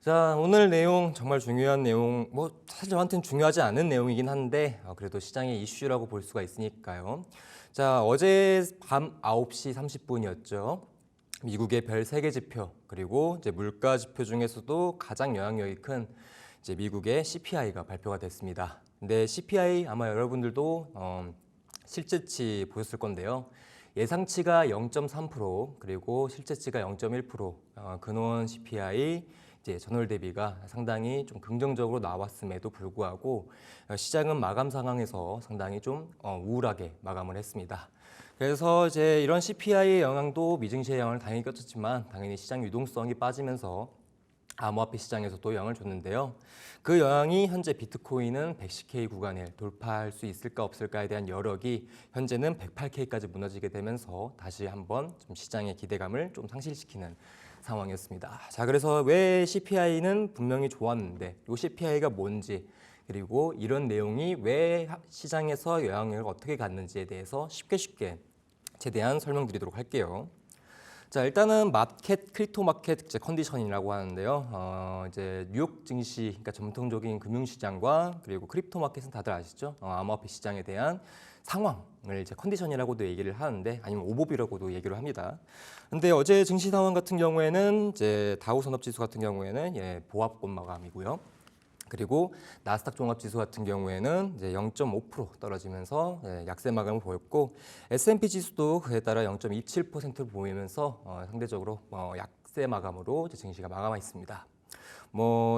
자, 오늘 내용 정말 중요한 내용, 사실 저한테는 중요하지 않은 내용이긴 한데 그래도 시장의 이슈라고 볼 수가 있으니까요. 자, 어제 밤 9시 30분이었죠. 미국의 별 3개 지표, 그리고 이제 물가 지표 중에서도 가장 영향력이 큰 이제 미국의 CPI가 발표가 됐습니다. 근데 CPI 아마 여러분들도 실제치 보셨을 건데요. 예상치가 0.3%, 그리고 실제치가 0.1%, 근원 CPI 이제 전월 대비가 상당히 좀 긍정적으로 나왔음에도 불구하고 시장은 마감 상황에서 상당히 좀 우울하게 마감을 했습니다. 그래서 이제 이런 CPI의 영향도 미증시의 영향을 당연히 끼쳤지만 당연히 시장 유동성이 빠지면서 암호화폐 시장에서도 영향을 줬는데요. 그 영향이 현재 비트코인은 110K 구간을 돌파할 수 있을까 없을까에 대한 여력이 현재는 108K까지 무너지게 되면서 다시 한번 좀 시장의 기대감을 좀 상실시키는 상황이었습니다. 자, 그래서 왜 CPI는 분명히 좋았는데 이 CPI가 뭔지 그리고 이런 내용이 왜 시장에서 영향력을 어떻게 갖는지에 대해서 쉽게 최대한 설명드리도록 할게요. 자, 일단은 마켓, 크립토 마켓 이제 컨디션이라고 하는데요. 이제 뉴욕 증시, 그러니까 전통적인 금융시장과 그리고 크립토 마켓은 다들 아시죠? 암호화폐 시장에 대한 상황을 이제 컨디션이라고도 얘기를 하는데 아니면 오보비라고도 얘기를 합니다. 근데 어제 증시 상황 같은 경우에는 이제 다우 산업지수 같은 경우에는 보합권 마감이고요. 그리고 나스닥 종합지수 같은 경우에는 이제 0.5% 떨어지면서 약세 마감을 보였고 S&P 지수도 그에 따라 0.27%를 보이면서 상대적으로 약세 마감으로 이제 증시가 마감했습니다.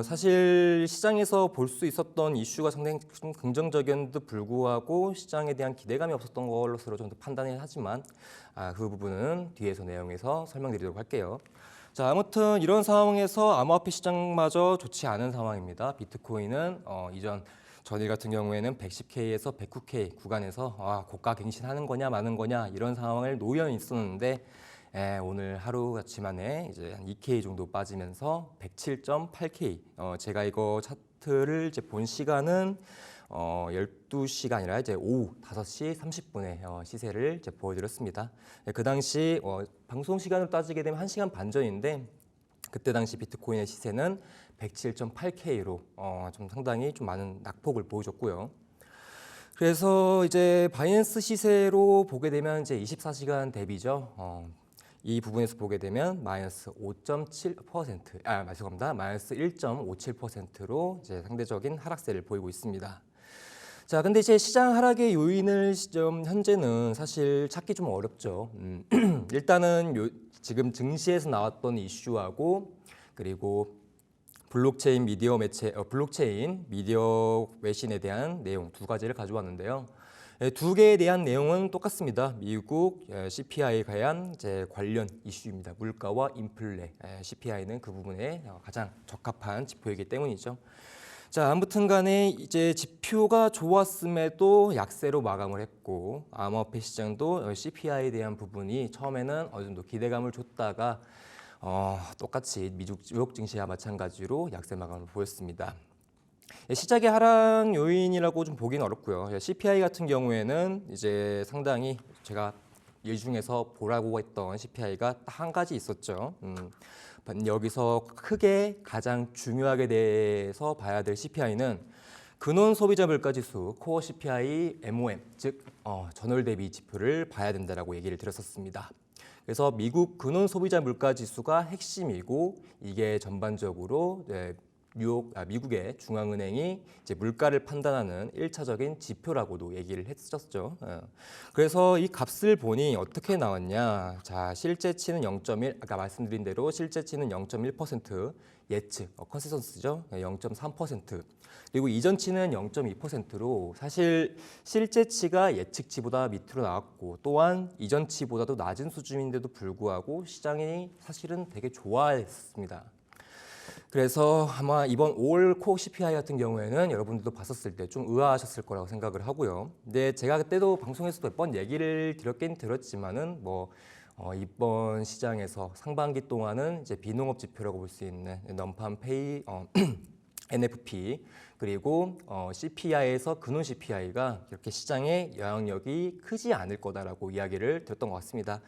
사실 시장에서 볼 수 있었던 이슈가 상당히 좀 긍정적이었는데도 불구하고 시장에 대한 기대감이 없었던 것으로 좀 판단을 하지만 그 부분은 뒤에서 내용에서 설명드리도록 할게요. 자, 아무튼 이런 상황에서 암호화폐 시장마저 좋지 않은 상황입니다. 비트코인은 이전 전일 같은 경우에는 110K에서 109K 구간에서 고가 갱신하는 거냐 마는 거냐 이런 상황을 놓여 있었는데 오늘 하루같이 만에 이제 한 2K 정도 빠지면서 107.8K. 제가 이거 차트를 이제 본 시간은 12시가 아니라 이제 오후 5시 30분에 시세를 이제 보여드렸습니다. 그 당시 방송 시간을 따지게 되면 1시간 반 전인데 그때 당시 비트코인의 시세는 107.8K로 좀 상당히 좀 많은 낙폭을 보여줬고요. 그래서 이제 바이낸스 시세로 보게 되면 이제 24시간 대비죠. 이 부분에서 보게 되면 마이너스 5.7%, 죄송합니다. 마이너스 1.57%로 이제 상대적인 하락세를 보이고 있습니다. 자, 근데 이제 시장 하락의 요인을 현재는 사실 찾기 좀 어렵죠. 일단은 지금 증시에서 나왔던 이슈하고 그리고 블록체인 미디어 외신에 대한 내용 두 가지를 가져왔는데요. 두 개에 대한 내용은 똑같습니다. 미국 CPI에 관한 이제 관련 이슈입니다. 물가와 인플레, CPI는 그 부분에 가장 적합한 지표이기 때문이죠. 자, 아무튼 간에 이제 지표가 좋았음에도 약세로 마감을 했고 암호화폐 시장도 CPI에 대한 부분이 처음에는 어느 정도 기대감을 줬다가 똑같이 미국 증시와 마찬가지로 약세 마감을 보였습니다. 시작의 하락 요인이라고 좀 보기는 어렵고요. CPI 같은 경우에는 이제 상당히 제가 이 중에서 보라고 했던 CPI가 딱 한 가지 있었죠. 여기서 크게 가장 중요하게 대해서 봐야 될 CPI는 근원 소비자 물가지수 코어 CPI MOM 즉 전월 대비 지표를 봐야 된다라고 얘기를 드렸었습니다. 그래서 미국 근원 소비자 물가지수가 핵심이고 이게 전반적으로 미국의 중앙은행이 이제 물가를 판단하는 1차적인 지표라고도 얘기를 했었죠. 그래서 이 값을 보니 어떻게 나왔냐? 자, 실제치는 0.1, 아까 말씀드린 대로 실제치는 0.1%, 예측, 컨센서스죠. 0.3%. 그리고 이전치는 0.2%로 사실 실제치가 예측치보다 밑으로 나왔고 또한 이전치보다도 낮은 수준인데도 불구하고 시장이 사실은 되게 좋아했습니다. 그래서 아마 이번 5월 코어 CPI 같은 경우에는 여러분들도 봤었을 때 좀 의아하셨을 거라고 생각을 하고요. 근데 제가 그때도 방송에서 몇 번 얘기를 드렸긴 들었지만은 이번 시장에서 상반기 동안은 이제 비농업 지표라고 볼 수 있는 넘팜 페이 NFP 그리고 CPI에서 근원 CPI가 이렇게 시장에 영향력이 크지 않을 거다라고 이야기를 드렸던 것 같습니다.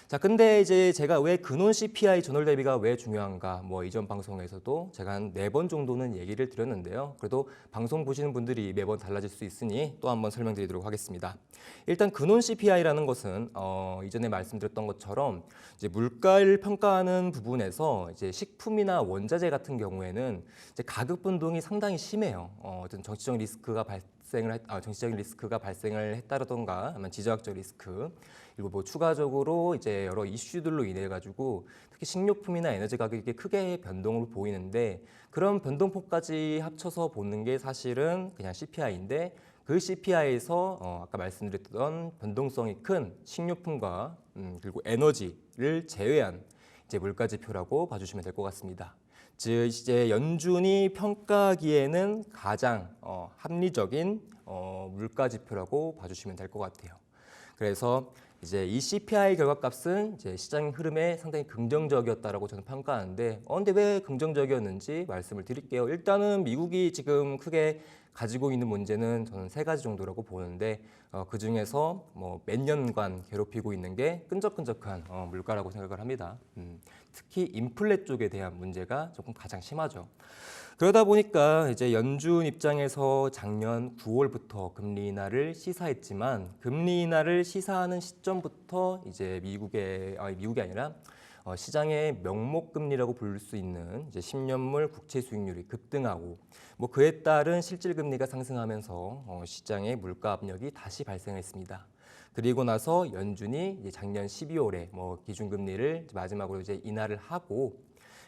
자, 근데 이제 제가 왜 근원 CPI 전월 대비가 왜 중요한가? 뭐 이전 방송에서도 제가 한 4번 정도는 얘기를 드렸는데요. 그래도 방송 보시는 분들이 매번 달라질 수 있으니 또 한번 설명드리도록 하겠습니다. 일단 근원 CPI라는 것은 이전에 말씀드렸던 것처럼 이제 물가를 평가하는 부분에서 이제 식품이나 원자재 같은 경우에는 이제 가격 변동이 상당히 심해요. 어떤 정치적인 리스크가 정치적인 리스크가 발생을 했다던가 아니면 지정학적 리스크 그리고 뭐 추가적으로 이제 여러 이슈들로 인해 가지고 특히 식료품이나 에너지 가격이 크게 변동을 보이는데 그런 변동폭까지 합쳐서 보는 게 사실은 그냥 CPI인데 그 CPI에서 아까 말씀드렸던 변동성이 큰 식료품과 그리고 에너지를 제외한 이제 물가 지표라고 봐주시면 될 것 같습니다. 즉 이제 연준이 평가하기에는 가장 합리적인 물가 지표라고 봐주시면 될 것 같아요. 그래서 이제 이 CPI 결과값은 이제 시장 흐름에 상당히 긍정적이었다라고 저는 평가하는데, 근데 왜 긍정적이었는지 말씀을 드릴게요. 일단은 미국이 지금 크게 가지고 있는 문제는 저는 3가지 정도라고 보는데 그 중에서 뭐 몇 년간 괴롭히고 있는 게 끈적끈적한 물가라고 생각을 합니다. 특히 인플레 쪽에 대한 문제가 조금 가장 심하죠. 그러다 보니까 이제 연준 입장에서 작년 9월부터 금리 인하를 시사했지만 금리 인하를 시사하는 시점부터 이제 미국이 아니라 시장의 명목 금리라고 부를 수 있는 이제 10년물 국채 수익률이 급등하고 뭐 그에 따른 실질 금리가 상승하면서 시장의 물가 압력이 다시 발생했습니다. 그리고 나서 연준이 이제 작년 12월에 뭐 기준금리를 마지막으로 이제 인하를 하고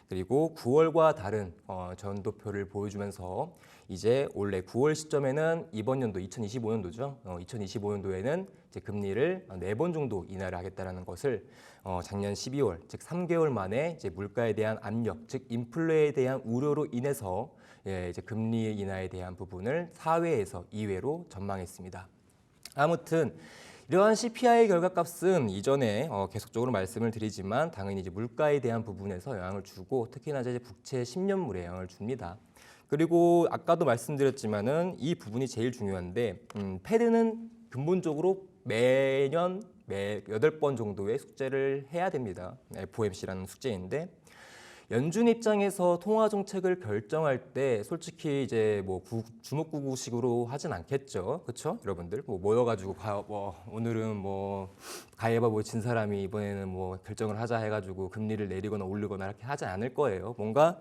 그리고 9월과 다른 전도표를 보여주면서 이제 올해 9월 시점에는 이번 연도 2025년도죠. 2025년도에는 이제 금리를 4번 정도 인하를 하겠다라는 것을 작년 12월, 즉 3개월 만에 이제 물가에 대한 압력, 즉 인플레에 대한 우려로 인해서 이제 금리 인하에 대한 부분을 4회에서 2회로 전망했습니다. 아무튼 이러한 CPI 결과값은 이전에 계속적으로 말씀을 드리지만 당연히 이제 물가에 대한 부분에서 영향을 주고 특히나 이제 국채 10년물에 영향을 줍니다. 그리고 아까도 말씀드렸지만은 이 부분이 제일 중요한데 패드는 근본적으로 매년 8번 정도의 숙제를 해야 됩니다. FOMC라는 숙제인데 연준 입장에서 통화 정책을 결정할 때 솔직히 이제 뭐 주먹구구식으로 하진 않겠죠, 그렇죠? 여러분들 뭐 모여가지고 오늘은 뭐 가위바위보 진 사람이 이번에는 뭐 결정을 하자 해가지고 금리를 내리거나 올리거나 이렇게 하지 않을 거예요. 뭔가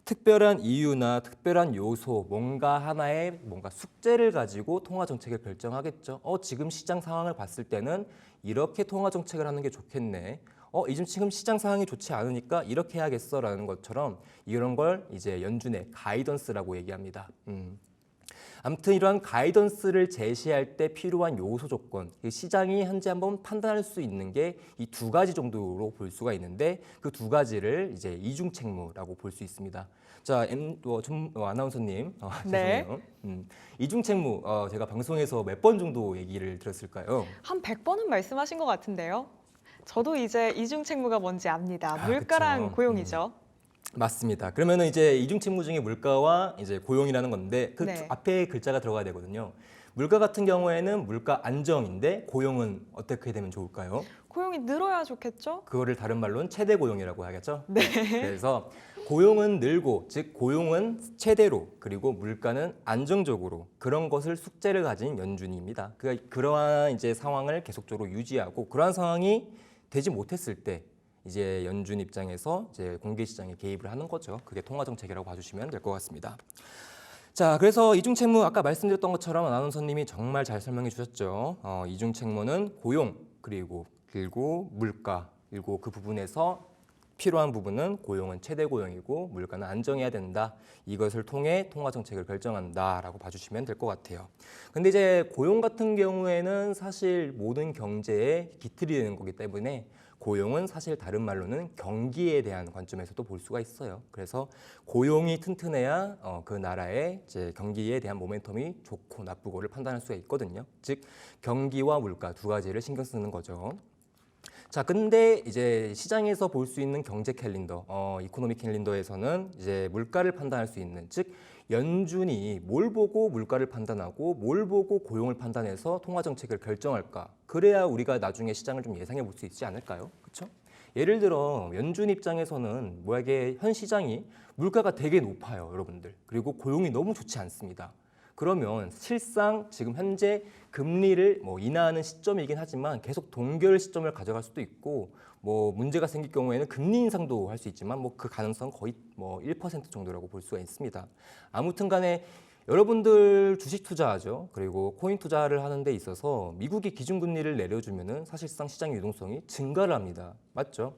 특별한 이유나 특별한 요소, 뭔가 하나의 뭔가 숙제를 가지고 통화 정책을 결정하겠죠. 지금 시장 상황을 봤을 때는 이렇게 통화 정책을 하는 게 좋겠네. 지금 시장 상황이 좋지 않으니까 이렇게 해야겠어라는 것처럼 이런 걸 이제 연준의 가이던스라고 얘기합니다. 아무튼 이러한 가이던스를 제시할 때 필요한 요소 조건, 시장이 현재 한번 판단할 수 있는 게 이 2가지 정도로 볼 수가 있는데 그 2가지를 이제 이중책무라고 볼 수 있습니다. 자, 아나운서님, 네. 죄송해요. 이중책무, 제가 방송에서 몇 번 정도 얘기를 들었을까요? 한 100번은 말씀하신 것 같은데요. 저도 이제 이중책무가 뭔지 압니다. 물가랑 그쵸. 고용이죠. 맞습니다. 그러면은 이제 이중책무 중에 물가와 이제 고용이라는 건데 그 네. 앞에 글자가 들어가야 되거든요. 물가 같은 경우에는 물가 안정인데 고용은 어떻게 되면 좋을까요? 고용이 늘어야 좋겠죠? 그거를 다른 말로는 최대 고용이라고 하겠죠. 네. 그래서 고용은 늘고 즉 고용은 최대로 그리고 물가는 안정적으로 그런 것을 숙제를 가진 연준입니다. 그러한 이제 상황을 계속적으로 유지하고 그러한 상황이 되지 못했을 때 이제 연준 입장에서 이제 공개 시장에 개입을 하는 거죠. 그게 통화 정책이라고 봐주시면 될 것 같습니다. 자, 그래서 이중책무 아까 말씀드렸던 것처럼 아나운서님이 정말 잘 설명해 주셨죠. 이중책무는 고용 그리고 물가 그리고 그 부분에서 필요한 부분은 고용은 최대 고용이고 물가는 안정해야 된다. 이것을 통해 통화 정책을 결정한다라고 봐주시면 될 것 같아요. 근데 이제 고용 같은 경우에는 사실 모든 경제의 기틀이 되는 거기 때문에 고용은 사실 다른 말로는 경기에 대한 관점에서도 볼 수가 있어요. 그래서 고용이 튼튼해야 그 나라의 이제 경기에 대한 모멘텀이 좋고 나쁘고를 판단할 수가 있거든요. 즉 경기와 물가 2가지를 신경 쓰는 거죠. 자, 근데 이제 시장에서 볼 수 있는 경제 캘린더, 이코노미 캘린더에서는 이제 물가를 판단할 수 있는, 즉 연준이 뭘 보고 물가를 판단하고 뭘 보고 고용을 판단해서 통화 정책을 결정할까? 그래야 우리가 나중에 시장을 좀 예상해 볼 수 있지 않을까요? 그렇죠? 예를 들어 연준 입장에서는 뭐야게 현 시장이 물가가 되게 높아요, 여러분들. 그리고 고용이 너무 좋지 않습니다. 그러면 실상 지금 현재 금리를 뭐 인하하는 시점이긴 하지만 계속 동결 시점을 가져갈 수도 있고 뭐 문제가 생길 경우에는 금리 인상도 할 수 있지만 뭐 그 가능성은 거의 뭐 1% 정도라고 볼 수가 있습니다. 아무튼 간에 여러분들 주식 투자하죠. 그리고 코인 투자를 하는 데 있어서 미국이 기준금리를 내려주면은 사실상 시장 유동성이 증가를 합니다. 맞죠?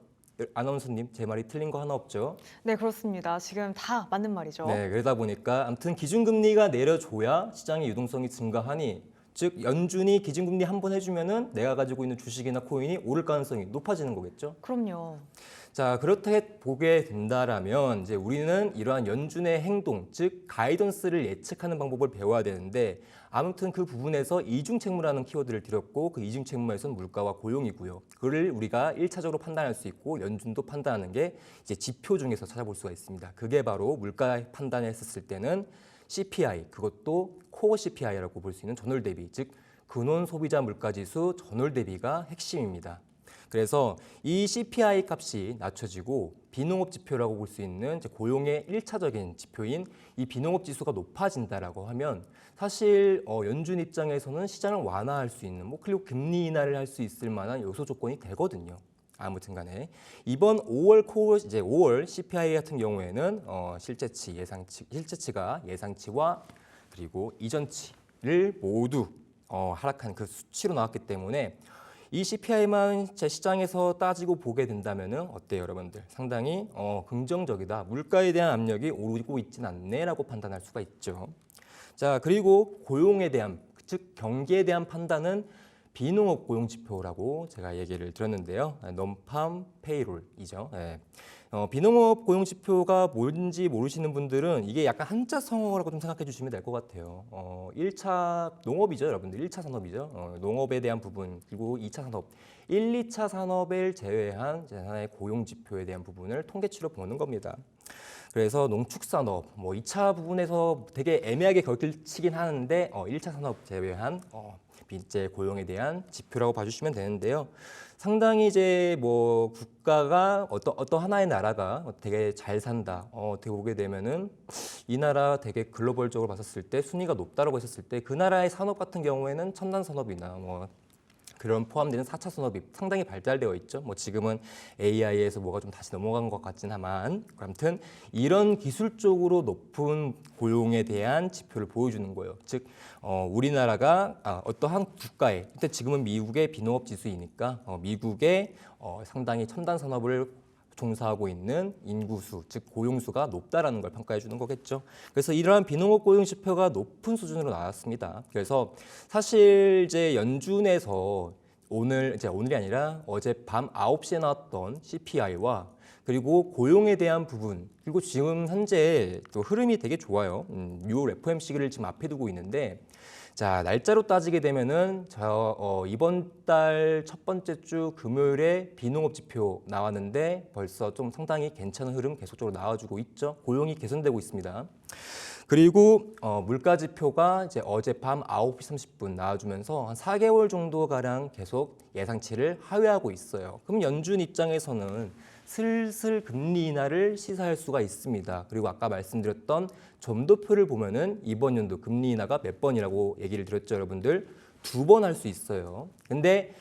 아나운서님, 제 말이 틀린 거 하나 없죠? 네, 그렇습니다. 지금 다 맞는 말이죠. 네, 그러다 보니까 아무튼 기준금리가 내려줘야 시장의 유동성이 증가하니 즉 연준이 기준금리 한 번 해주면은 내가 가지고 있는 주식이나 코인이 오를 가능성이 높아지는 거겠죠. 그럼요. 자, 그렇게 보게 된다라면 이제 우리는 이러한 연준의 행동, 즉 가이던스를 예측하는 방법을 배워야 되는데 아무튼 그 부분에서 이중책무라는 키워드를 드렸고 그 이중책무에서는 물가와 고용이고요. 그를 우리가 1차적으로 판단할 수 있고 연준도 판단하는 게 이제 지표 중에서 찾아볼 수가 있습니다. 그게 바로 물가 판단했었을 때는 CPI, 그것도 코어 CPI라고 볼 수 있는 전월 대비, 즉 근원 소비자 물가지수 전월 대비가 핵심입니다. 그래서 이 CPI 값이 낮춰지고 비농업 지표라고 볼 수 있는 이제 고용의 1차적인 지표인 이 비농업 지수가 높아진다라고 하면 사실 연준 입장에서는 시장을 완화할 수 있는 그리고 금리 인하를 할 수 있을 만한 요소 조건이 되거든요. 아무튼간에 이번 5월 CPI 같은 경우에는 실제치가 예상치와 그리고 이전치를 모두 하락한 그 수치로 나왔기 때문에 이 CPI만 제 시장에서 따지고 보게 된다면은 어때요, 여러분들? 상당히 긍정적이다. 물가에 대한 압력이 오르고 있진 않네라고 판단할 수가 있죠. 자, 그리고 고용에 대한, 즉 경기에 대한 판단은 비농업 고용 지표라고 제가 얘기를 드렸는데요. non-farm payroll이죠. 네. 비농업 고용 지표가 뭔지 모르시는 분들은 이게 약간 한자 성어라고 좀 생각해 주시면 될 것 같아요. 1차 농업이죠, 여러분들. 1차 산업이죠. 농업에 대한 부분, 그리고 2차 산업. 1, 2차 산업을 제외한 하나의 고용 지표에 대한 부분을 통계치로 보는 겁니다. 그래서 농축산업, 2차 부분에서 되게 애매하게 걸치긴 하는데 1차 산업 제외한 빈재 고용에 대한 지표라고 봐주시면 되는데요. 상당히 이제 국가가 어떤 하나의 나라가 되게 잘 산다. 어떻게 보게 되면은 이 나라 되게 글로벌적으로 봤었을 때 순위가 높다라고 했었을 때 그 나라의 산업 같은 경우에는 첨단 산업이나 그런 포함되는 4차 산업이 상당히 발달되어 있죠. 지금은 AI에서 뭐가 좀 다시 넘어간 것 같긴 하만 아무튼 이런 기술적으로 높은 고용에 대한 지표를 보여주는 거예요. 즉 우리나라가 어떠한 국가에 일단 지금은 미국의 비농업 지수이니까 미국의 상당히 첨단 산업을 종사하고 있는 인구수, 즉 고용수가 높다라는 걸 평가해 주는 거겠죠. 그래서 이러한 비농업 고용 지표가 높은 수준으로 나왔습니다. 그래서 사실 이제 연준에서 오늘이 아니라 어제 밤 9시에 나왔던 CPI와 그리고 고용에 대한 부분, 그리고 지금 현재 또 흐름이 되게 좋아요. 6월 FOMC를 지금 앞에 두고 있는데 자, 날짜로 따지게 되면은 이번 달 첫 번째 주 금요일에 비농업 지표 나왔는데 벌써 좀 상당히 괜찮은 흐름 계속적으로 나와주고 있죠. 고용이 개선되고 있습니다. 그리고 물가 지표가 이제 어젯밤 9시 30분 나와주면서 한 4개월 정도 가량 계속 예상치를 하회하고 있어요. 그럼 연준 입장에서는 슬슬 금리 인하를 시사할 수가 있습니다. 그리고 아까 말씀드렸던 점도표를 보면은 이번 연도 금리 인하가 몇 번이라고 얘기를 드렸죠, 여러분들? 2번 할 수 있어요. 근데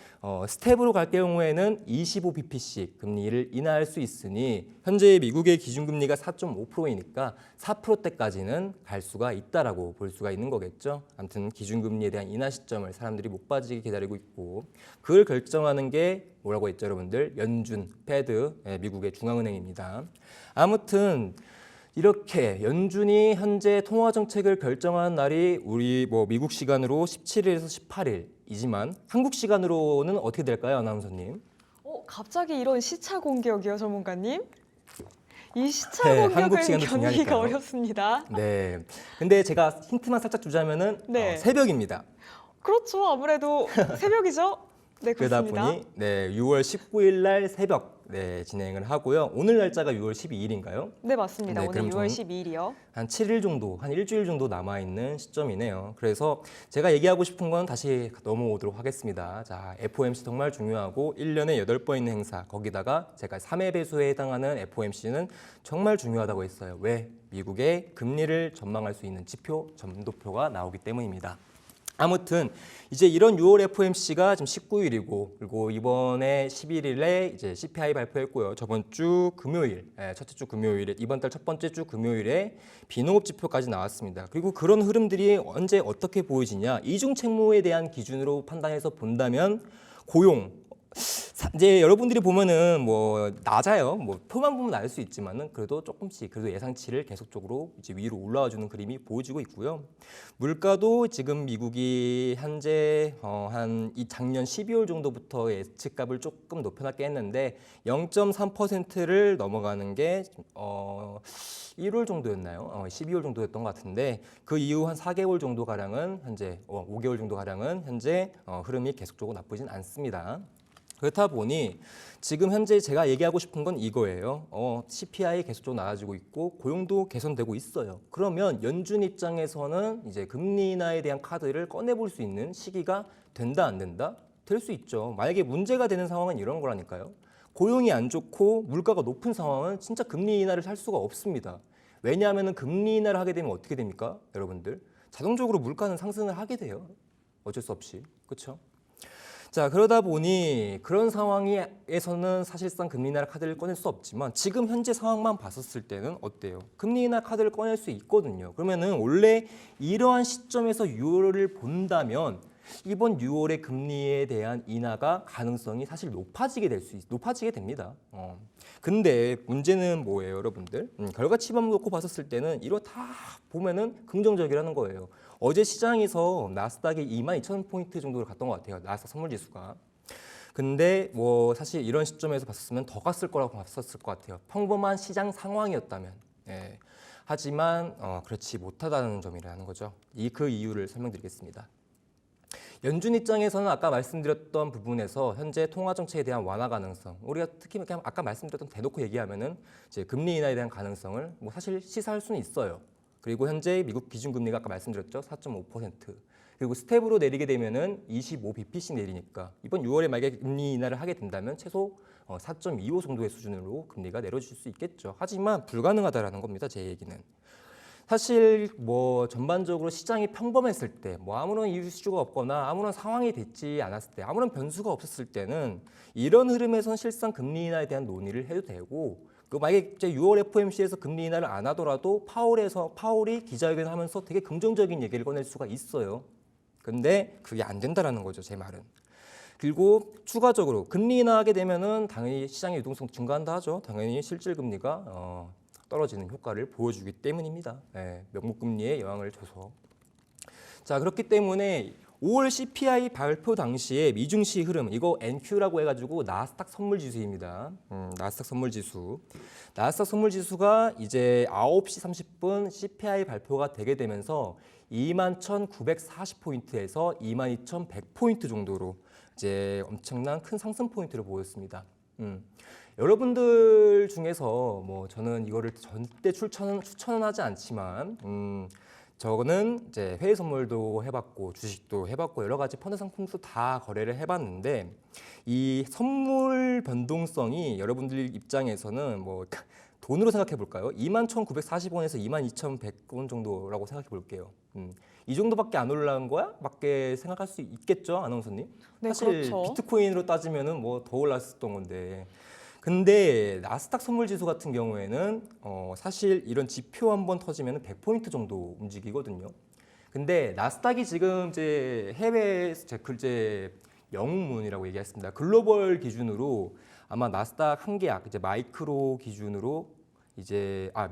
스텝으로 갈 경우에는 25bp씩 금리를 인하할 수 있으니 현재 미국의 기준금리가 4.5%이니까 4%대까지는 갈 수가 있다라고 볼 수가 있는 거겠죠. 아무튼 기준금리에 대한 인하 시점을 사람들이 목 빠지게 기다리고 있고 그걸 결정하는 게 뭐라고 했죠, 여러분들? 연준, 패드, 미국의 중앙은행입니다. 아무튼 이렇게 연준이 현재 통화 정책을 결정한 날이 우리 미국 시간으로 17일에서 18일이지만 한국 시간으로는 어떻게 될까요, 아나운서님? 갑자기 이런 시차 공격이요, 전문가님? 이 시차 네, 공격은 한국 시간도 견디기가 중요하니까요. 어렵습니다. 네. 근데 제가 힌트만 살짝 주자면은 네. 새벽입니다. 그렇죠. 아무래도 새벽이죠. 네, 그러다 그렇습니다. 보니 6월 19일 날 새벽 진행을 하고요. 오늘 날짜가 6월 12일인가요? 네, 맞습니다. 네, 오늘 그럼 6월 12일이요. 한 7일 정도, 한 일주일 정도 남아있는 시점이네요. 그래서 제가 얘기하고 싶은 건 다시 넘어오도록 하겠습니다. 자, FOMC 정말 중요하고 1년에 8번 있는 행사, 거기다가 제가 3회 배수에 해당하는 FOMC는 정말 중요하다고 했어요. 왜? 미국의 금리를 전망할 수 있는 지표, 점도표가 나오기 때문입니다. 아무튼 이제 이런 6월 FOMC가 지금 19일이고 그리고 이번에 11일에 이제 CPI 발표했고요. 저번 주 금요일, 첫째 주 금요일에 이번 달 첫 번째 주 금요일에 비농업 지표까지 나왔습니다. 그리고 그런 흐름들이 언제 어떻게 보여지냐? 이중 채무에 대한 기준으로 판단해서 본다면 고용 이제 여러분들이 보면은 뭐 낮아요. 뭐 표만 보면 날 수 있지만은 그래도 조금씩 그래도 예상치를 계속적으로 이제 위로 올라와 주는 그림이 보여지고 있고요. 물가도 지금 미국이 현재 한 이 작년 12월 정도부터 예측값을 조금 높여놨게 했는데 0.3%를 넘어가는 게 1월 정도였나요? 12월 정도였던 것 같은데 그 이후 한 4개월 정도 가량은 현재 5개월 정도 가량은 현재 흐름이 계속적으로 나쁘진 않습니다. 그렇다 보니 지금 현재 제가 얘기하고 싶은 건 이거예요. CPI 계속적으로 나아지고 있고 고용도 개선되고 있어요. 그러면 연준 입장에서는 이제 금리 인하에 대한 카드를 꺼내볼 수 있는 시기가 된다 안 된다? 될 수 있죠. 만약에 문제가 되는 상황은 이런 거라니까요. 고용이 안 좋고 물가가 높은 상황은 진짜 금리 인하를 할 수가 없습니다. 왜냐하면 금리 인하를 하게 되면 어떻게 됩니까? 여러분들 자동적으로 물가는 상승을 하게 돼요. 어쩔 수 없이. 그렇죠? 자, 그러다 보니 그런 상황에서는 사실상 금리 인하 카드를 꺼낼 수 없지만 지금 현재 상황만 봤었을 때는 어때요? 금리 인하 카드를 꺼낼 수 있거든요. 그러면은 원래 이러한 시점에서 6월을 본다면 이번 6월의 금리에 대한 인하가 가능성이 사실 높아지게 됩니다. 근데 문제는 뭐예요, 여러분들? 결과치만 놓고 봤었을 때는 이거 다 보면은 긍정적이라는 거예요. 어제 시장에서 나스닥이 22,000포인트 정도로 갔던 것 같아요. 나스닥 선물지수가. 근데 뭐 사실 이런 시점에서 봤었으면 더 갔을 거라고 봤었을 것 같아요. 평범한 시장 상황이었다면. 예. 하지만 그렇지 못하다는 점이라는 거죠. 그 이유를 설명드리겠습니다. 연준 입장에서는 아까 말씀드렸던 부분에서 현재 통화 정책에 대한 완화 가능성, 우리가 특히 그냥 아까 말씀드렸던 대놓고 얘기하면은 이제 금리 인하에 대한 가능성을 뭐 사실 시사할 수는 있어요. 그리고 현재 미국 기준금리가 아까 말씀드렸죠, 4.5%. 그리고 스텝으로 내리게 되면은 25bp씩 내리니까 이번 6월에 만약에 금리 인하를 하게 된다면 최소 4.25 정도의 수준으로 금리가 내려질 수 있겠죠. 하지만 불가능하다라는 겁니다, 제 얘기는. 사실 뭐 전반적으로 시장이 평범했을 때, 뭐 아무런 이슈가 없거나 아무런 상황이 되지 않았을 때, 아무런 변수가 없었을 때는 이런 흐름에선 실상 금리 인하에 대한 논의를 해도 되고, 그 만약에 이제 6월 FOMC에서 금리 인하를 안 하더라도 파월이 기자회견을 하면서 되게 긍정적인 얘기를 꺼낼 수가 있어요. 근데 그게 안 된다라는 거죠, 제 말은. 그리고 추가적으로 금리 인하하게 되면은 당연히 시장의 유동성 증가한다 하죠. 당연히 실질 금리가 떨어지는 효과를 보여주기 때문입니다. 명목금리에 영향을 줘서. 자, 그렇기 때문에 5월 CPI 발표 당시에 미증시 흐름, 이거 NQ라고 해가지고 나스닥 선물지수입니다. 나스닥 선물지수. 나스닥 선물지수가 이제 9시 30분 CPI 발표가 되게 되면서 21,940포인트에서 22,100포인트 정도로 이제 엄청난 큰 상승 포인트를 보였습니다. 여러분들 중에서 뭐 저는 이거를 절대 추천은 하지 않지만 저는 이제 회의 선물도 해봤고 주식도 해봤고 여러 가지 펀드 상품도 다 거래를 해봤는데 이 선물 변동성이 여러분들 입장에서는 뭐 돈으로 생각해 볼까요? 21,940원에서 22,100원 정도라고 생각해 볼게요. 이 정도밖에 안 올라간 거야? 밖에 생각할 수 있겠죠, 아나운서님? 네, 사실 그렇죠. 비트코인으로 따지면은 뭐 더 올랐었던 건데. 근데 나스닥 선물지수 같은 경우에는 사실 이런 지표 한번 터지면 100포인트 정도 움직이거든요. 근데 나스닥이 지금 이제 해외 이제 영문이라고 얘기했습니다. 글로벌 기준으로 아마 나스닥 한 계약 이제 마이크로 기준으로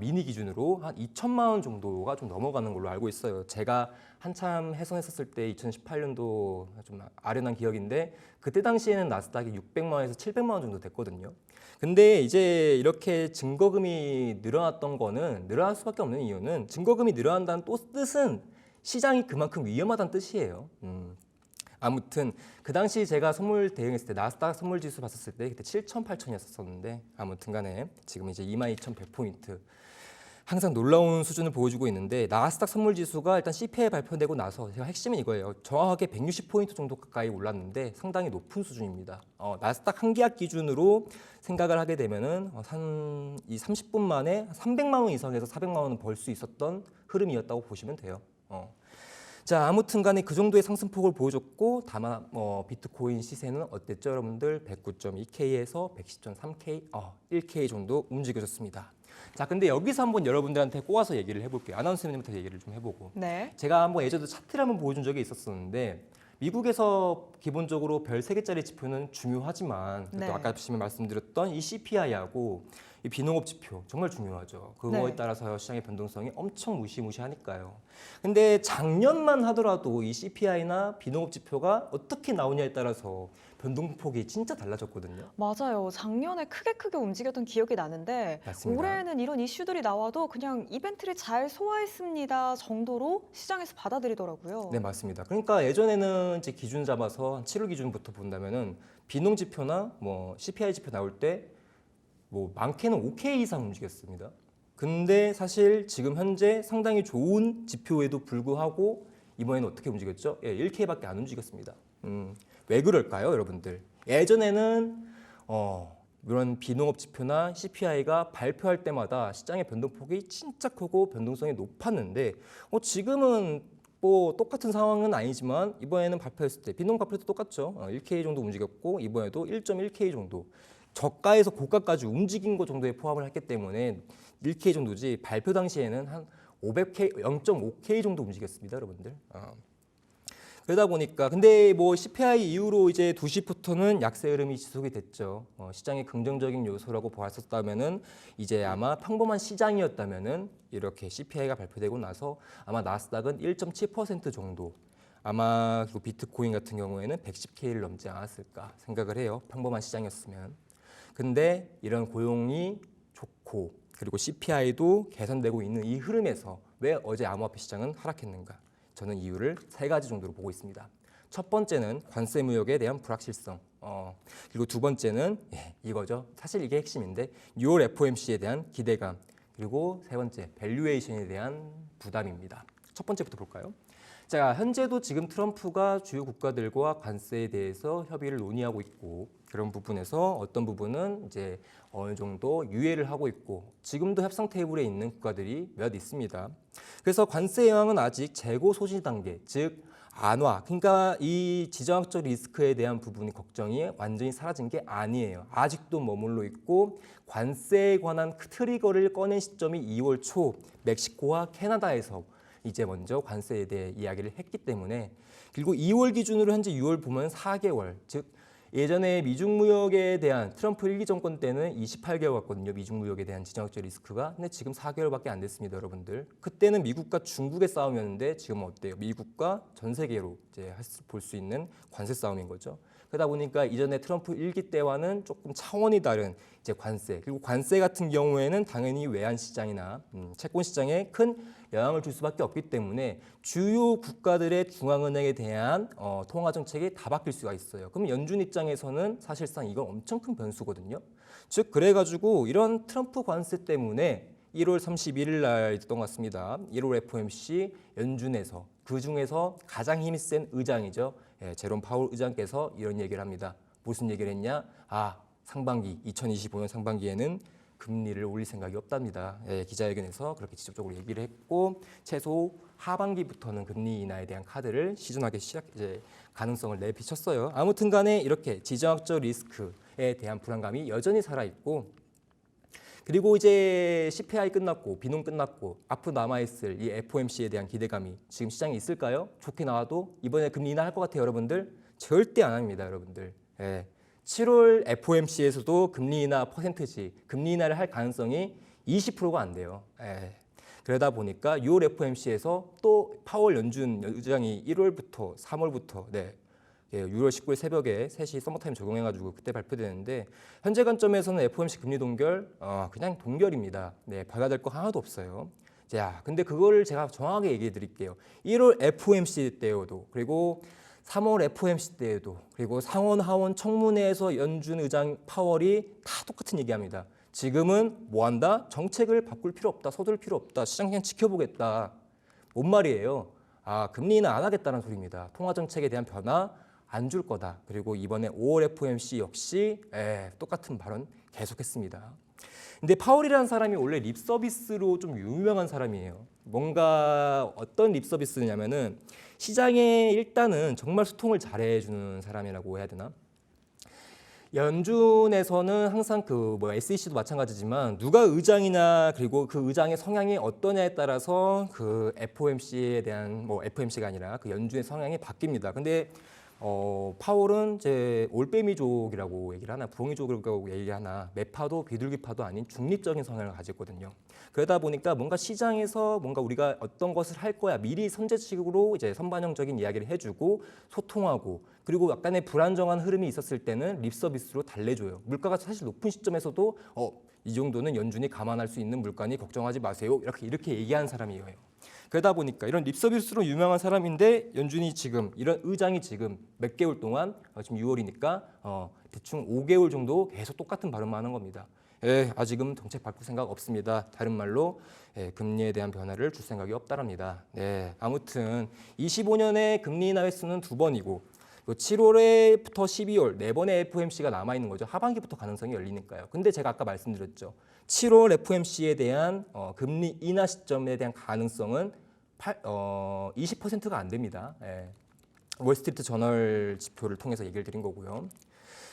미니 기준으로 한 2천만 원 정도가 좀 넘어가는 걸로 알고 있어요. 제가 한참 해성했었을 때 2018년도 좀 아련한 기억인데 그때 당시에는 나스닥이 600만 원에서 700만 원 정도 됐거든요. 근데 이제 이렇게 증거금이 늘어날 수밖에 없는 이유는 증거금이 늘어난다는 또 뜻은 시장이 그만큼 위험하다는 뜻이에요. 아무튼 그 당시 제가 선물 대응했을 때 나스닥 선물 지수 봤었을 때 그때 7천, 8천이었었는데 아무튼간에 지금 이제 22,100포인트 항상 놀라운 수준을 보여주고 있는데 나스닥 선물 지수가 일단 CPI 발표되고 나서 제가 핵심은 이거예요. 정확하게 160포인트 정도 가까이 올랐는데 상당히 높은 수준입니다. 나스닥 한 계약 기준으로 생각을 하게 되면은 이 30분 만에 300만 원 이상에서 400만 원은 벌 수 있었던 흐름이었다고 보시면 돼요. 자, 아무튼 간에 그 정도의 상승폭을 보여줬고 다만 비트코인 시세는 어땠죠, 여러분들? 109.2K에서 110.3K, 1K 정도 움직여졌습니다. 자, 근데 여기서 한번 여러분들한테 꼬아서 얘기를 해볼게요. 아나운서님부터 얘기를 좀 해보고. 네. 제가 한번 예전에 차트를 한번 보여준 적이 있었었는데 미국에서 기본적으로 별 3개짜리 지표는 중요하지만 네. 또 아까 말씀드렸던 이 CPI하고 이 비농업 지표 정말 중요하죠. 그거에 네. 따라서 시장의 변동성이 엄청 무시무시하니까요. 근데 작년만 하더라도 이 CPI나 비농업 지표가 어떻게 나오냐에 따라서 변동폭이 진짜 달라졌거든요. 맞아요. 작년에 크게 움직였던 기억이 나는데 맞습니다. 올해는 이런 이슈들이 나와도 그냥 이벤트를 잘 소화했습니다 정도로 시장에서 받아들이더라고요. 네, 맞습니다. 그러니까 예전에는 이제 기준 잡아서 한 7월 기준부터 본다면은 비농 지표나 뭐 CPI 지표 나올 때 뭐 많게는 5K 이상 움직였습니다. 근데 사실 지금 현재 상당히 좋은 지표에도 불구하고 이번에는 어떻게 움직였죠? 1K밖에 안 움직였습니다. 왜 그럴까요, 여러분들? 예전에는 이런 비농업 지표나 CPI가 발표할 때마다 시장의 변동폭이 진짜 크고 변동성이 높았는데 지금은 뭐 똑같은 상황은 아니지만 이번에는 발표했을 때 비농 발표도 똑같죠. 1K 정도 움직였고 이번에도 1.1K 정도 저가에서 고가까지 움직인 것 정도에 포함을 했기 때문에 1K 정도지 발표 당시에는 한 500K, 0.5K 정도 움직였습니다, 여러분들. 그러다 보니까 근데 뭐 CPI 이후로 이제 2시부터는 약세 흐름이 지속이 됐죠. 시장의 긍정적인 요소라고 보았었다면은 이제 아마 평범한 시장이었다면은 이렇게 CPI가 발표되고 나서 아마 나스닥은 1.7% 정도 아마 그리고 비트코인 같은 경우에는 110K를 넘지 않았을까 생각을 해요. 평범한 시장이었으면. 근데 이런 고용이 좋고 그리고 CPI도 개선되고 있는 이 흐름에서 왜 어제 암호화폐 시장은 하락했는가? 저는 이유를 3가지 정도로 보고 있습니다. 첫 번째는 관세 무역에 대한 불확실성. 그리고 두 번째는 이거죠. 사실 이게 핵심인데 6월 FOMC에 대한 기대감. 그리고 세 번째 밸류에이션에 대한 부담입니다. 첫 번째부터 볼까요? 자, 현재도 지금 트럼프가 주요 국가들과 관세에 대해서 협의를 논의하고 있고 그런 부분에서 어떤 부분은 이제 어느 정도 유예를 하고 있고 지금도 협상 테이블에 있는 국가들이 몇 있습니다. 그래서 관세 예왕은 아직 재고 소진 단계, 즉 안화. 그러니까 이 지정학적 리스크에 대한 부분이 걱정이 완전히 사라진 게 아니에요. 아직도 머물러 있고 관세에 관한 트리거를 꺼낸 시점이 2월 초 멕시코와 캐나다에서 이제 먼저 관세에 대해 이야기를 했기 때문에 그리고 2월 기준으로 현재 6월 보면 4개월 즉 예전에 미중 무역에 대한 트럼프 1기 정권 때는 28개월 갔거든요. 미중 무역에 대한 지정학적 리스크가. 근데 지금 4개월밖에 안 됐습니다, 여러분들. 그때는 미국과 중국의 싸움이었는데 지금은 어때요? 미국과 전 세계로 이제 볼 수 있는 관세 싸움인 거죠. 그러다 보니까 이전에 트럼프 1기 때와는 조금 차원이 다른 이제 관세. 그리고 관세 같은 경우에는 당연히 외환 시장이나 채권 시장에 큰 영향을 줄 수밖에 없기 때문에 주요 국가들의 중앙은행에 대한 통화 정책이 다 바뀔 수가 있어요. 그럼 연준 입장에서는 사실상 이건 엄청 큰 변수거든요. 즉 그래가지고 이런 트럼프 관세 때문에 1월 31일 날 있던 것 같습니다. 1월 FOMC 연준에서 그 중에서 가장 힘이 센 의장이죠. 제롬 파월 의장께서 이런 얘기를 합니다. 무슨 얘기를 했냐? 상반기 2025년 상반기에는 금리를 올릴 생각이 없답니다. 기자회견에서 그렇게 직접적으로 얘기를 했고 최소 하반기부터는 금리 인하에 대한 카드를 시전하기 이제 가능성을 내비쳤어요. 아무튼간에 이렇게 지정학적 리스크에 대한 불안감이 여전히 살아 있고 그리고 이제 CPI 끝났고 비농 끝났고 앞으로 남아있을 이 FOMC에 대한 기대감이 지금 시장에 있을까요? 좋게 나와도 이번에 금리 인하할 것 같아요, 여러분들? 절대 안 합니다, 여러분들. 7월 FOMC에서도 금리 인하 퍼센트지 금리 인하를 할 가능성이 20%가 안 돼요. 그러다 보니까 6월 FOMC에서 또 파월 연준 의장이 1월부터 3월부터 6월 19일 새벽에 3시 서머타임 적용해가지고 그때 발표되는데 현재 관점에서는 FOMC 금리 동결 그냥 동결입니다. 받아야 될 거 하나도 없어요. 자, 근데 그거를 제가 정확하게 얘기해 드릴게요. 1월 FOMC 때여도 그리고 3월 FOMC 때에도 그리고 상원 하원 청문회에서 연준 의장 파월이 다 똑같은 얘기합니다. 지금은 뭐 한다? 정책을 바꿀 필요 없다. 서둘 필요 없다. 시장 그냥 지켜보겠다. 뭔 말이에요? 금리 인하 안 하겠다는 소리입니다. 통화 정책에 대한 변화 안 줄 거다. 그리고 이번에 5월 FOMC 역시 똑같은 발언 계속했습니다. 근데 파월이라는 사람이 원래 립 서비스로 좀 유명한 사람이에요. 뭔가 어떤 립 서비스냐면은 시장에 일단은 정말 소통을 잘해주는 사람이라고 해야 되나? 연준에서는 항상 SEC도 마찬가지지만 누가 의장이냐 그리고 그 의장의 성향이 어떠냐에 따라서 그 FOMC에 대한 FOMC가 아니라 그 연준의 성향이 바뀝니다. 근데 파월은 이제 올빼미족이라고 얘기를 하나, 부엉이족이라고 얘기하나, 매파도 비둘기파도 아닌 중립적인 성향을 가졌거든요. 그러다 보니까 뭔가 시장에서 뭔가 우리가 어떤 것을 할 거야 미리 선제식으로 이제 선반영적인 이야기를 해주고 소통하고 그리고 약간의 불안정한 흐름이 있었을 때는 립 서비스로 달래줘요. 물가가 사실 높은 시점에서도 이 정도는 연준이 감안할 수 있는 물가니 걱정하지 마세요. 이렇게 얘기하는 사람이에요. 그러다 보니까 이런 립서비스로 유명한 사람인데 연준이 지금 이런 의장이 지금 몇 개월 동안 지금 6월이니까 대충 5개월 정도 계속 똑같은 발언만 하는 겁니다. 아직은 정책 바꿀 생각 없습니다. 다른 말로 금리에 대한 변화를 줄 생각이 없다랍니다. 아무튼 25년에 금리 인하 횟수는 2번이고 7월에부터 12월 4번의 FOMC가 남아 있는 거죠. 하반기부터 가능성이 열리니까요. 근데 제가 아까 말씀드렸죠. 7월 FOMC에 대한 금리 인하 시점에 대한 가능성은 20%가 안 됩니다. 월스트리트 저널 지표를 통해서 얘기를 드린 거고요.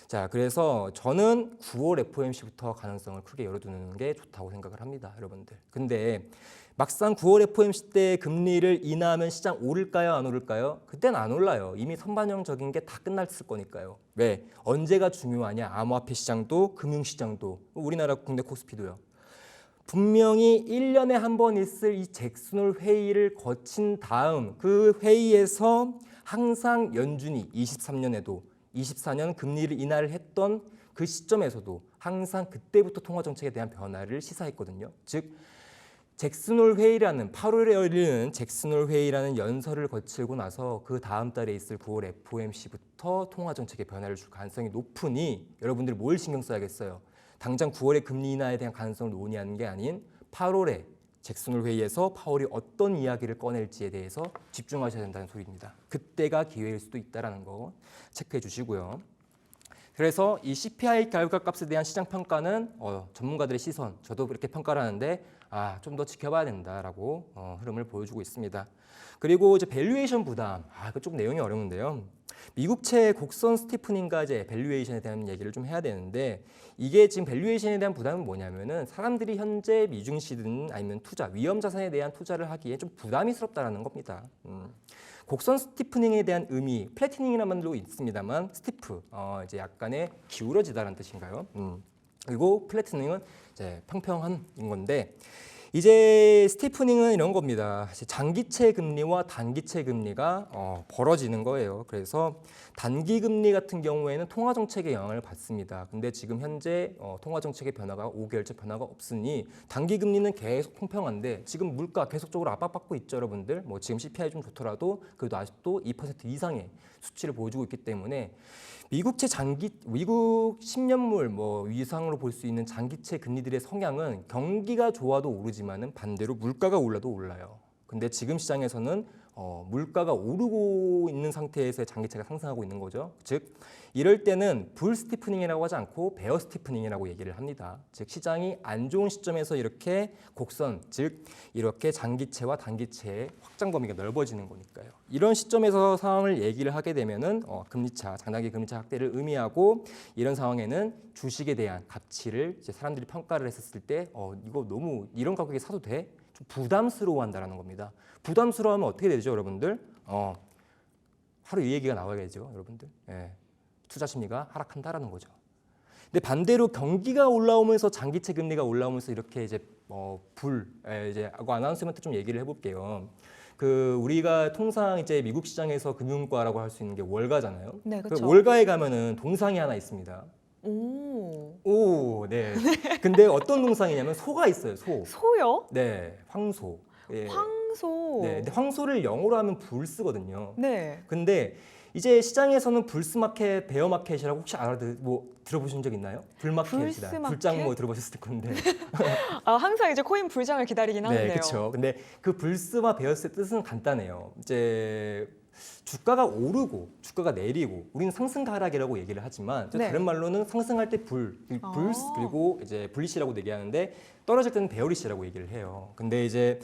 자, 그래서 저는 9월 FOMC부터 가능성을 크게 열어두는 게 좋다고 생각을 합니다, 여러분들. 근데 막상 9월 FOMC 때 금리를 인하하면 시장 오를까요, 안 오를까요? 그때는 안 올라요. 이미 선반영적인 게 다 끝났을 거니까요. 왜? 언제가 중요하냐? 암호화폐 시장도 금융시장도 우리나라 국내 코스피도요. 분명히 1년에 한 번 있을 이 잭슨홀 회의를 거친 다음 그 회의에서 항상 연준이 23년에도 24년 금리를 인하를 했던 그 시점에서도 항상 그때부터 통화 정책에 대한 변화를 시사했거든요. 즉 잭슨홀 회의라는 8월에 열리는 잭슨홀 회의라는 연설을 거치고 나서 그 다음 달에 있을 9월 FOMC부터 통화 정책의 변화를 줄 가능성이 높으니 여러분들이 뭘 신경 써야겠어요? 당장 9월에 금리 인하에 대한 가능성을 논의하는 게 아닌 8월에 잭슨홀 회의에서 파월이 어떤 이야기를 꺼낼지에 대해서 집중하셔야 된다는 소리입니다. 그때가 기회일 수도 있다는 거 체크해 주시고요. 그래서 이 CPI 결과값에 대한 시장 평가는 전문가들의 시선, 저도 그렇게 평가를 하는데 좀 더 지켜봐야 된다라고 흐름을 보여주고 있습니다. 그리고 이제 밸류에이션 부담, 이거 좀 내용이 어려운데요. 미국채 곡선 스티프닝과 이제 밸류에이션에 대한 얘기를 좀 해야 되는데 이게 지금 밸류에이션에 대한 부담은 뭐냐면은 사람들이 현재 미중시든 아니면 투자, 위험 자산에 대한 투자를 하기에 좀 부담스럽다라는 겁니다. 곡선 스티프닝에 대한 의미, 플래티닝이라는 말도 있습니다만 스티프, 이제 약간의 기울어지다라는 뜻인가요? 그리고 플래티닝은 이제 평평한인 건데 이제 스티프닝은 이런 겁니다. 장기채 금리와 단기채 금리가 벌어지는 거예요. 그래서 단기 금리 같은 경우에는 통화 정책의 영향을 받습니다. 근데 지금 현재 통화 정책의 변화가 5개월째 변화가 없으니 단기 금리는 계속 평평한데 지금 물가 계속적으로 압박받고 있죠, 여러분들. 뭐 지금 CPI 좀 좋더라도 그래도 아직도 2% 이상의 수치를 보여주고 있기 때문에 미국 10년물 위상으로 볼 수 있는 장기채 금리들의 성향은 경기가 좋아도 오르지만은 반대로 물가가 올라도 올라요. 근데 지금 시장에서는 물가가 오르고 있는 상태에서 장기채가 상승하고 있는 거죠. 즉 이럴 때는 불 스티프닝이라고 하지 않고 베어 스티프닝이라고 얘기를 합니다. 즉 시장이 안 좋은 시점에서 이렇게 곡선, 즉 이렇게 장기채와 단기채의 확장 범위가 넓어지는 거니까요. 이런 시점에서 상황을 얘기를 하게 되면은 금리차, 장단기 금리차 확대를 의미하고 이런 상황에는 주식에 대한 가치를 이제 사람들이 평가를 했었을 때 이거 너무 이런 가격에 사도 돼? 좀 부담스러워한다라는 겁니다. 부담스러워하면 어떻게 되죠, 여러분들? 하루 이 얘기가 나와야겠죠, 여러분들. 투자 심리가 하락한다라는 거죠. 근데 반대로 경기가 올라오면서 장기채 금리가 올라오면서 이렇게 이제 이제 아나운서먼트 좀 얘기를 해볼게요. 우리가 통상 이제 미국 시장에서 금융과라고 할 수 있는 게 월가잖아요. 네, 그렇죠. 월가에 가면은 동상이 하나 있습니다. 네. 근데 어떤 동상이냐면 소가 있어요, 소. 소요? 네, 황소. 황소. 네, 근데 황소를 영어로 하면 불 쓰거든요. 네. 근데 이제 시장에서는 불스마켓, 베어마켓이라고 혹시 들어보신 적 있나요? 불마켓이다. 불스마켓? 불장 뭐 들어보셨을 건데. 항상 이제 코인 불장을 기다리긴 네, 하는데요. 그렇죠. 근데 그 불스와 베어스의 뜻은 간단해요. 이제 주가가 오르고 주가가 내리고 우리는 상승 하락이라고 얘기를 하지만 네. 다른 말로는 상승할 때 불스 그리고 이제 불리시라고 얘기하는데 떨어질 때는 베어리시라고 얘기를 해요. 근데 이제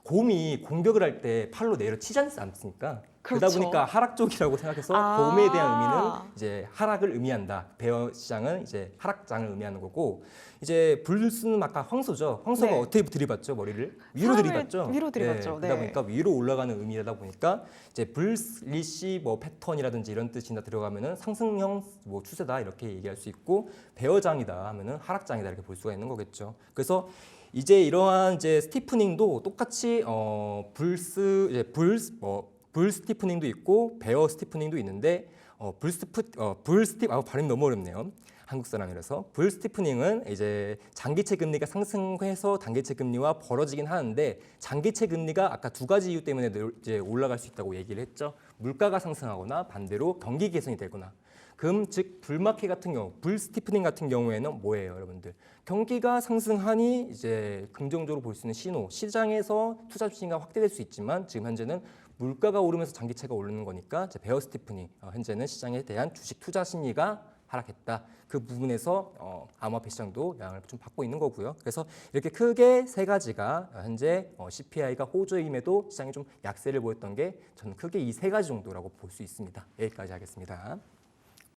곰이 공격을 할 때 팔로 내려 치지 않습니까? 그러다 그렇죠. 보니까 하락 쪽이라고 생각해서 곰에 대한 의미는 이제 하락을 의미한다. 베어 시장은 이제 하락장을 의미하는 거고 이제 불스는 아까 황소죠. 황소가 네. 어떻게 들이받죠? 머리를 위로 사람을 들이받죠. 위로 들이받죠. 그러다 네. 보니까 위로 올라가는 의미다 보니까 이제 불리시 뭐 패턴이라든지 이런 뜻이 다 들어가면은 상승형 뭐 추세다 이렇게 얘기할 수 있고 베어장이다 하면은 하락장이다 이렇게 볼 수가 있는 거겠죠. 그래서 이제 이러한 이제 스티프닝도 똑같이 불 스티프닝도 있고 베어 스티프닝도 있는데 발음이 너무 어렵네요. 한국 사람이라서 불 스티프닝은 이제 장기채 금리가 상승해서 단기채 금리와 벌어지긴 하는데 장기채 금리가 아까 두 가지 이유 때문에 이제 올라갈 수 있다고 얘기를 했죠. 물가가 상승하거나 반대로 경기 개선이 되거나. 즉 불마켓 같은 경우, 불 스티프닝 같은 경우에는 뭐예요, 여러분들? 경기가 상승하니 이제 긍정적으로 볼 수 있는 신호, 시장에서 투자 심리가 확대될 수 있지만 지금 현재는 물가가 오르면서 장기채가 오르는 거니까 이제 베어 스티프닝, 현재는 시장에 대한 주식 투자 심리가 하락했다. 그 부분에서 암호화폐 시장도 영향을 좀 받고 있는 거고요. 그래서 이렇게 크게 세 가지가 현재 CPI가 호조임에도 시장이 좀 약세를 보였던 게 저는 크게 이 세 가지 정도라고 볼 수 있습니다. 여기까지 하겠습니다.